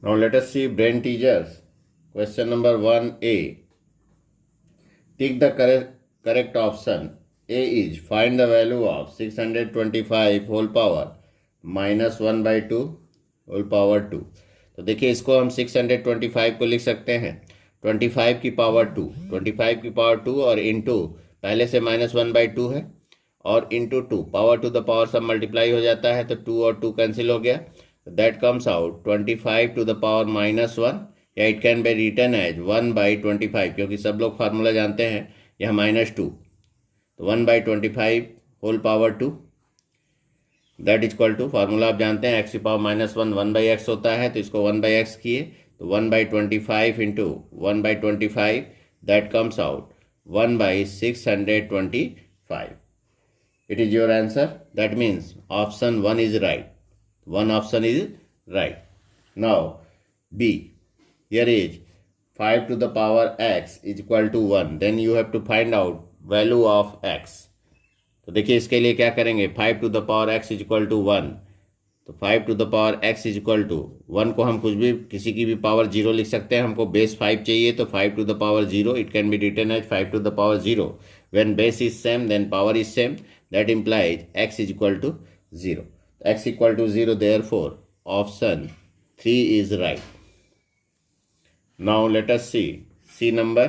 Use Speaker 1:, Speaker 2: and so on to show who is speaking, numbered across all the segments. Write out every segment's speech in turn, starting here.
Speaker 1: Now let us see brain teasers. Question number 1A. Tick the correct option. A is find the value of 625 whole power minus 1 by 2 whole power 2. तो देखिए इसको हम 625 को लिख सकते हैं 25 की पावर 2, 25 की पावर 2 और इंटू पहले से माइनस 1 बाई 2 है और into 2 power to the power सब मल्टीप्लाई हो जाता है तो 2 और 2 कैंसिल हो गया. That comes out 25 to the power minus 1 या it can be written as 1 by 25 क्योंकि सब लोग फार्मूला जानते हैं यह माइनस 2 तो 1 by 25 whole power 2 that is equal to formula आप जानते हैं एक्स की पावर माइनस 1 1 बाई एक्स होता है तो इसको 1 बाई एक्स किए तो 1 by 25 into 1 by 25 that comes out 1 by 625. It is your answer. That means option 1 is right. One option is right. Now B. Here is 5 to the power x is equal to 1. Then you have to find out value of x. तो देखिए इसके लिए क्या करेंगे 5 to the power x is equal to 1. तो 5 to the power x is equal to 1 को हम कुछ भी किसी की भी पावर 0 लिख सकते हैं. हमको बेस 5 चाहिए तो 5 to the power 0 it can be written as 5 to the power 0. When base is same then power is same. That implies x is equal to 0. X equal to 0 therefore option 3 is right. Now let us see C number.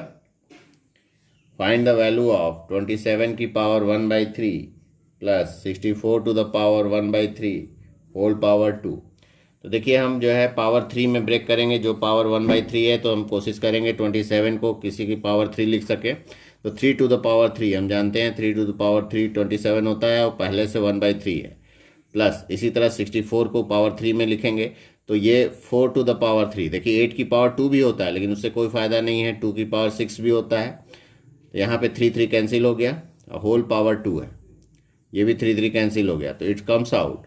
Speaker 1: Find the value of 27 की power 1 by 3 plus 64 to the power 1 by 3 whole power 2. तो देखिए हम जो है power 3 में break करेंगे जो power 1 by 3 है तो हम कोशिश करेंगे 27 को किसी की पावर 3 लिख सके तो 3 to the power 3 हम जानते हैं 3 to the power 3 27 होता है और पहले से 1 by 3 है प्लस इसी तरह 64 को पावर 3 में लिखेंगे तो ये 4 to the power 3. देखिए 8 की पावर 2 भी होता है लेकिन उससे कोई फ़ायदा नहीं है 2 की पावर 6 भी होता है तो यहाँ पे 3 3 कैंसिल हो गया और होल पावर 2 है ये भी 3 3 कैंसिल हो गया तो it comes out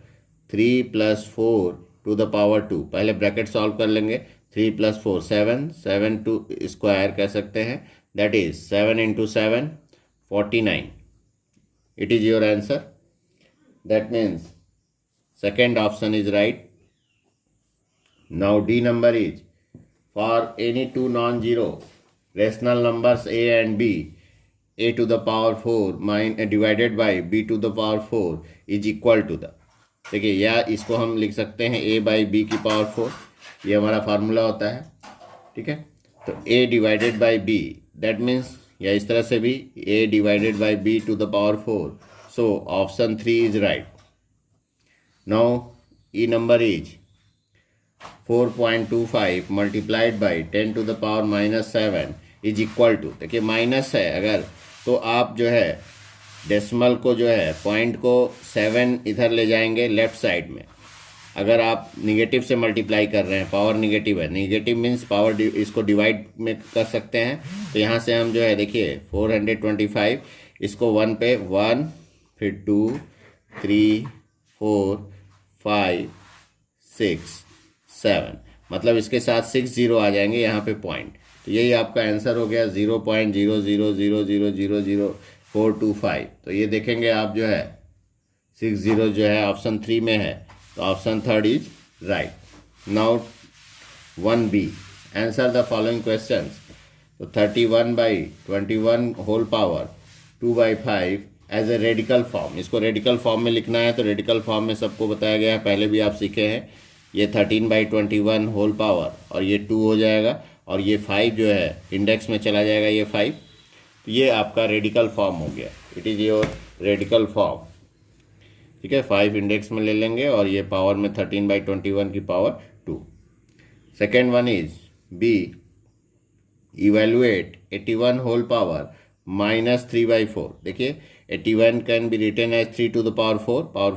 Speaker 1: 3 plus 4 to the power 2. पहले ब्रैकेट सॉल्व कर लेंगे 3 प्लस 4 7 टू स्क्वायर कह सकते हैं that is 7 into 7 49. It is your answer. That means second option is right. Now D number is for any two non zero rational numbers a and b a to the power 4 divided by b to the power 4 is equal to the. देखिए या इसको हम लिख सकते हैं a by B की power 4 ये हमारा फार्मूला होता है ठीक है तो a divided by b that means या इस तरह से भी a divided by b to the power 4 so option 3 is right. Now E number is 4.25 multiplied by 10 to the power minus 7 is equal to. देखिए माइनस है अगर तो आप जो है डेसिमल को जो है पॉइंट को 7 इधर ले जाएंगे लेफ्ट साइड में. अगर आप निगेटिव से मल्टीप्लाई कर रहे हैं पावर निगेटिव है निगेटिव मीन्स पावर इसको डिवाइड में कर सकते हैं तो यहाँ से हम जो है देखिए 425 इसको 1 पे 1 फिर 2 3 4 5 6 7 मतलब इसके साथ 6 0 आ जाएंगे यहाँ पे पॉइंट तो यही आपका आंसर हो गया 0.000000425. तो ये देखेंगे आप जो है 60 जो है ऑप्शन 3 में है तो option 3 is right. Now 1B answer the following questions. तो 31 by 21 whole power 2 by 5 as a radical form. इसको रेडिकल फॉर्म में लिखना है तो रेडिकल फॉर्म में सबको बताया गया है पहले भी आप सीखे हैं. ये 13 बाई 21 होल पावर और ये 2 हो जाएगा और ये 5 जो है इंडेक्स में चला जाएगा ये 5 तो ये आपका रेडिकल फॉर्म हो गया. It is your radical form ठीक है 5 इंडेक्स में ले लेंगे और ये पावर में 13 बाई 21 की power 2. Second one is B evaluate 81 whole power minus 3 by 4. देखिए 81 can be written as 3 to the power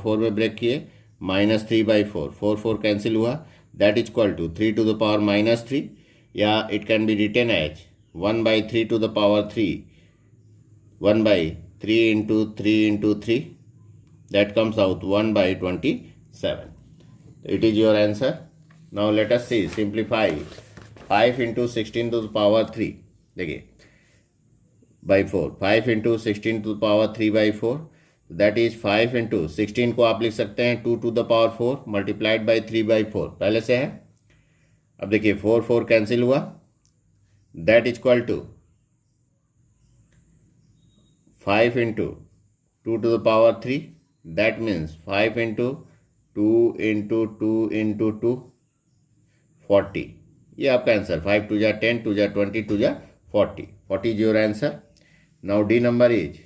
Speaker 1: 4 में ब्रेक किए माइनस 3 बाई 4 4 कैंसिल हुआ that is equal to 3 to the power minus 3 या it can be written as 1 by 3 to the power 3 1 by 3 into 3 that comes out 1 by 27. It is your answer. Now let us see simplify 5 into 16 to the power 3 देखिए by 4 5 into 16 to the power 3 by 4 that is 5 into 16 को आप लिख सकते हैं 2 to the power 4 multiplied by 3 by 4 पहले से है अब देखिए 4 4 कैंसिल हुआ, that is equal to 5 into 2 to the power 3, that means 5 into 2 into 2 into 2 40. ये आपका आंसर 5 2 जा 10 2 जा 20 2 जा 40 is your answer. Now D number is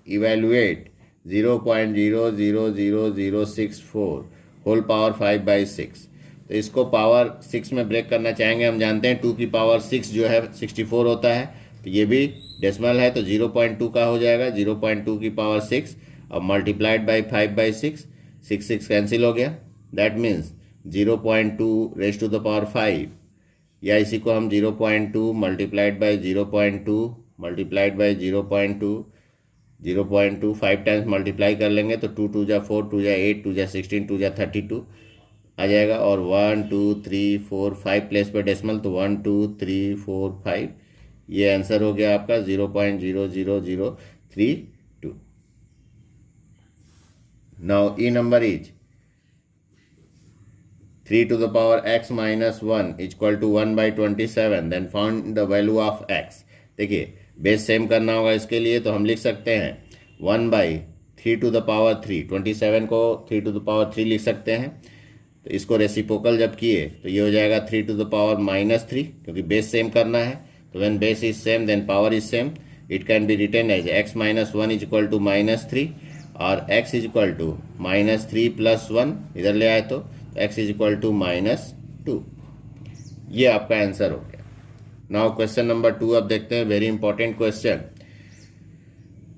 Speaker 1: evaluate 0.00064 whole power 5 by 6. तो इसको पावर 6 में ब्रेक करना चाहेंगे। हम जानते हैं 2 की पावर 6 जो है 64 होता है, तो ये भी डेसिमल है तो 0.2 का हो जाएगा, 0.2 की पावर 6 और मल्टीप्लाइड बाई 5 बाई 6, 6 कैंसिल हो गया, that means 0.2 raise to the power 5, या इसी को हम 0.2 multiplied by 0.2 multiplied by 0.2 5 times multiply कर लेंगे तो 2 2 जा 4 2 जा 8 2 जा 16 2 जा 32 आ जाएगा, और 1 2 3 4 5 प्लेस पर डेसिमल तो 1 2 3 4 5, ये आंसर हो गया आपका 0.00032. Now E number is 3 to the power x minus 1 is equal to 1 by 27, then find the value of x. देखिए बेस सेम करना होगा इसके लिए, तो हम लिख सकते हैं 1 by 3 to the power 3, 27 को 3 to the power 3 लिख सकते हैं, तो इसको रेसिप्रोकल जब किए तो ये हो जाएगा 3 to the power minus 3, क्योंकि बेस सेम करना है, तो when base is same then power is same, it can be written as x minus 1 is equal to minus 3 और x is equal to minus 3 plus 1 इधर ले आए तो x is equal to minus 2. ये आपका आंसर हो गया. Now question number 2 अब देखते हैं, वेरी इंपॉर्टेंट क्वेश्चन.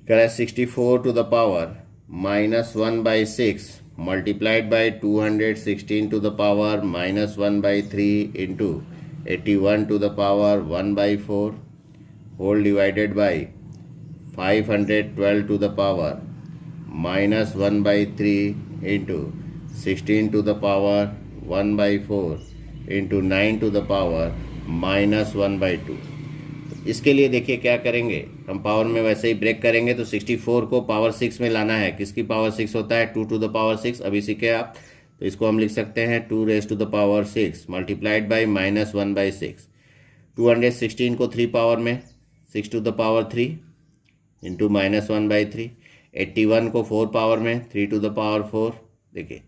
Speaker 1: करें 64 to the power minus 1 by 6 multiplied by 216 to the power minus 1 by 3 into 81 to the power 1 by 4 whole divided by 512 to the power minus 1 by 3 into 16 to the power 1 by 4 into 9 to the power minus 1 by 2. इसके लिए देखिए क्या करेंगे, हम power में वैसे ही break करेंगे तो 64 को पावर 6 में लाना है. किसकी पावर 6 होता है? 2 to the power 6. अभी सीखे आप, तो इसको हम लिख सकते हैं 2 raised to the power 6 multiplied by minus 1 by 6. 216 को 3 पावर में 6 to the power 3 into minus 1 by 3. 81 को 4 पावर में 3 to the power 4 देखिए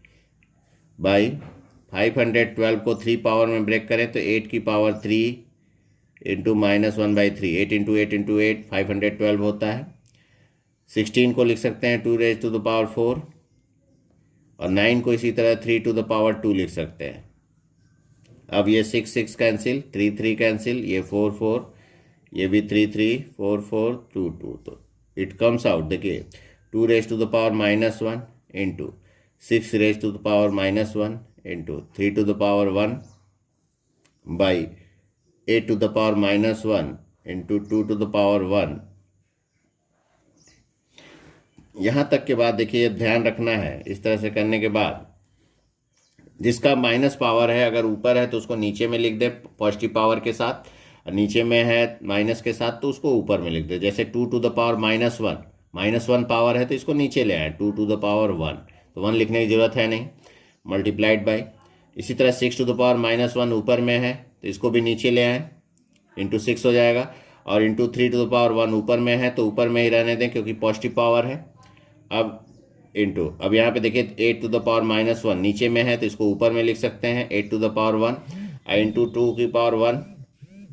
Speaker 1: बाई 512 को 3 पावर में ब्रेक करें तो 8 की power 3 into minus 1 by 3. 8 into 8 into 8 512 होता है. 16 को लिख सकते हैं 2 raised to the power 4 और 9 को इसी तरह 3 to the power 2 लिख सकते हैं. अब ये 6 6 कैंसिल, 3 3 कैंसिल, ये 4 4, ये भी 3 3 4 4 2 2, तो इट कम्स आउट देखिए 2 raised to the power minus 1 into 6 raised to the power minus 1 into 3 to the power 1 by 8 to the power minus 1 into 2 to the power 1. यहाँ तक के बाद देखिए ध्यान रखना है, इस तरह से करने के बाद जिसका माइनस पावर है अगर ऊपर है तो उसको नीचे में लिख दे पॉजिटिव पावर के साथ, और नीचे में है माइनस के साथ तो उसको ऊपर में लिख दे. जैसे 2 to the power minus 1, minus 1 power है तो इसको नीचे ले आए 2 to the power 1, तो 1 लिखने की ज़रूरत है नहीं, मल्टीप्लाइड बाई. इसी तरह 6 to the power minus 1 ऊपर में है तो इसको भी नीचे ले आए इंटू 6 हो जाएगा, और इंटू 3 to the power 1 ऊपर में है तो ऊपर में ही रहने दें क्योंकि पॉजिटिव पावर है. अब इंटू अब यहाँ पे देखिए 8 to the power minus 1 नीचे में है तो इसको ऊपर में लिख सकते हैं 8 to the power 1 इंटू 2 की पावर 1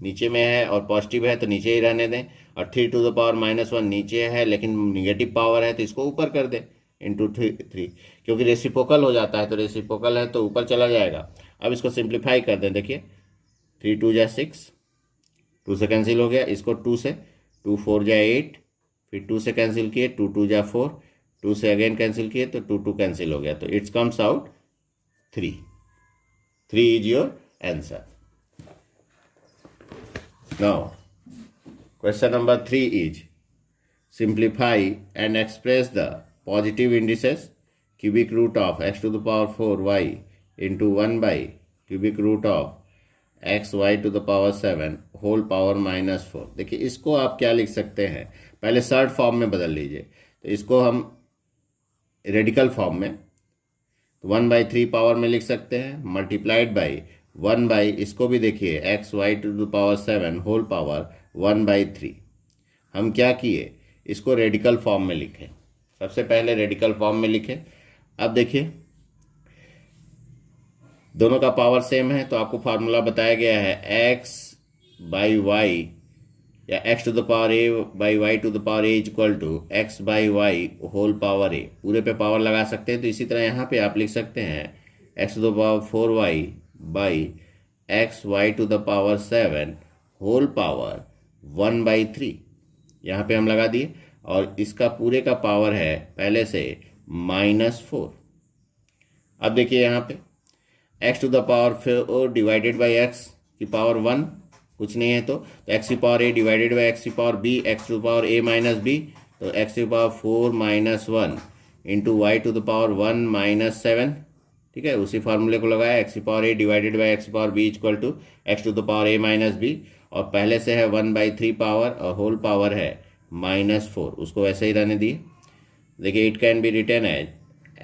Speaker 1: नीचे में है और पॉजिटिव है तो नीचे ही रहने दें, और 3 to the power minus 1 नीचे है लेकिन निगेटिव पावर है तो इसको ऊपर कर दें इंटू 3 क्योंकि रेसिप्रोकल हो जाता है तो रेसिप्रोकल है तो ऊपर चला जाएगा. अब इसको सिंप्लीफाई कर दें, देखिए 3 2 जा 6, 2 से कैंसिल हो गया, इसको 2 से 2 4 जा 8, फिर 2 से कैंसिल किए 2 2 जा 4, 2 से अगेन कैंसिल किए तो 2 2 कैंसिल हो गया, तो it's comes out 3 is your answer. Now question number 3 is simplify and express the positive indices cubic root of x to the power 4y into 1 by cubic root of x y to the power 7 whole power minus 4. देखिए इसको आप क्या लिख सकते हैं, पहले surd form में बदल लीजिए, तो इसको हम रेडिकल फॉर्म में 1 by 3 पावर में लिख सकते हैं मल्टीप्लाइड बाई 1 बाई, इसको भी देखिए X Y to the power 7 whole power 1/3। हम क्या किए, इसको रेडिकल फॉर्म में लिखे। सबसे पहले रेडिकल फॉर्म में लिखे। अब देखिए दोनों का पावर सेम है तो आपको फार्मूला बताया गया है एक्स बाई वाई या x to the power a by Y to the power a equal to x by y whole power a. पूरे पे पावर लगा सकते हैं तो इसी तरह यहाँ पे आप लिख सकते हैं X to the power 4y by X Y to the power 7 whole power 1/3। यहाँ पे हम लगा दिए और इसका पूरे का पावर है पहले से -4। अब देखिए यहाँ पे x to the power 4 divided by x की पावर 1 कुछ नहीं है तो एक्स की power a divided by x की power b, x to the power a minus b, तो एक्स की power 4 - 1 into Y to the power 1 - 7। ठीक है, उसी फार्मूले को लगाया एक्स की power a divided by x की power b equal to x to the power a minus b, और पहले से है 1/3 पावर और होल पावर है -4, उसको वैसे ही रहने दिए। देखिए it can be written as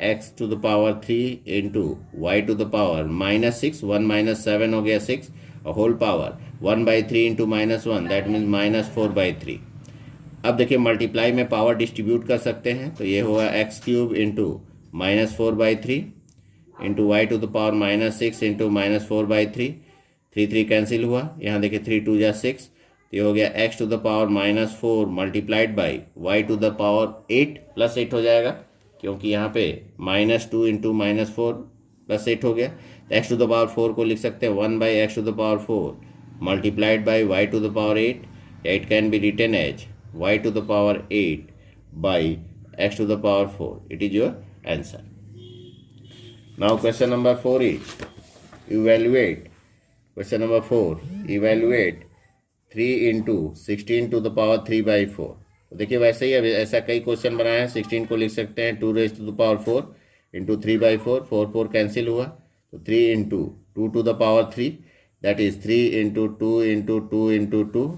Speaker 1: X to the power 3 into Y to the power -6, 1 - 7 हो गया 6, और whole power 1/3 into -1 that means -4/3। अब देखिए मल्टीप्लाई में पावर डिस्ट्रीब्यूट कर सकते हैं तो ये होगा x³ into -4/3 into Y to the power -6 into -4/3। 3 cancel हुआ, यहाँ देखिए 3 2 जा 6, तो ये हो गया x to the power -4 multiplied by Y to the power 8 plus 8 हो जाएगा क्योंकि यहाँ पे -2 इंटू -4 प्लस 8 हो गया। तो x टू द पावर 4 को लिख सकते हैं 1 by x to the power 4 multiplied by Y to the power 8, या it can be written as y to the power 8 by x to the power 4. It is your answer. Now question number 4 is evaluate. Question number 4, evaluate 3 into 16 to the power 3/4. तो देखिए वैसे ही अब ऐसा कई question बनाए हैं। 16 को लिख सकते हैं 2 raised to the power 4 into 3/4, 4 cancel हुआ तो 3 into 2 to the power 3 that is 3 into 2 into 2 into 2,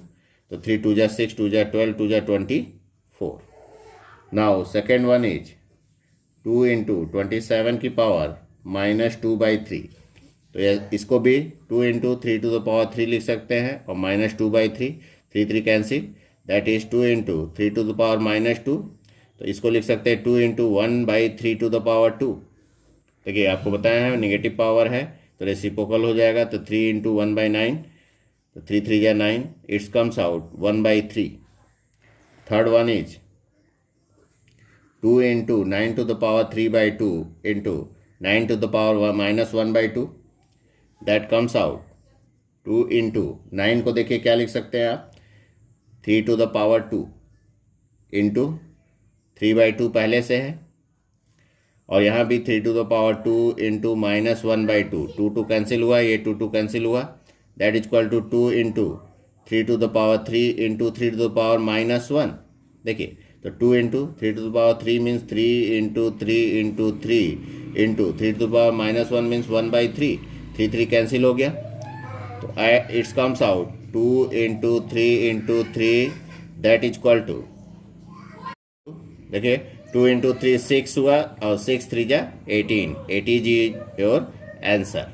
Speaker 1: तो 3 2 जा 6, 2 जा 12, 2 जा 24। Now second one is 2 into 27 की पावर -2/3, तो इसको भी 2 इंटू 3 टू द पावर 3 लिख सकते हैं और -2/3, 3 cancel that is 2 into 3 to the power -2, तो इसको लिख सकते हैं 2 इंटू 1/3 टू द पावर 2। देखिए आपको बताया है नेगेटिव पावर है तो रेसिप्रोकल हो जाएगा, तो 3 इंटू 1/9, तो 3 3 जा 9, it's comes out 1/3। Third one is 2 into 9 to the power 3/2 into 9 to the power -1/2, that comes out 2 into 9 को देखिए क्या लिख सकते हैं आप 3 टू द पावर 2 इंटू 3/2 पहले से है, और यहाँ भी 3 to the power 2 into -1/2, 2 cancel हुआ, ये 2 कैंसिल हुआ, that is equal to 2 into 3 to the power 3 into 3 to the power -1। देखिए तो 2 into 3 to the power 3 means 3 into 3 into 3 into 3 to the power -1 means 1/3, 3 cancel हो गया, तो it's comes out 2 into 3 into 3 that is equal to, देखिए 2 into 3 6 हुआ और 6 3 जा 18, 18 is your answer.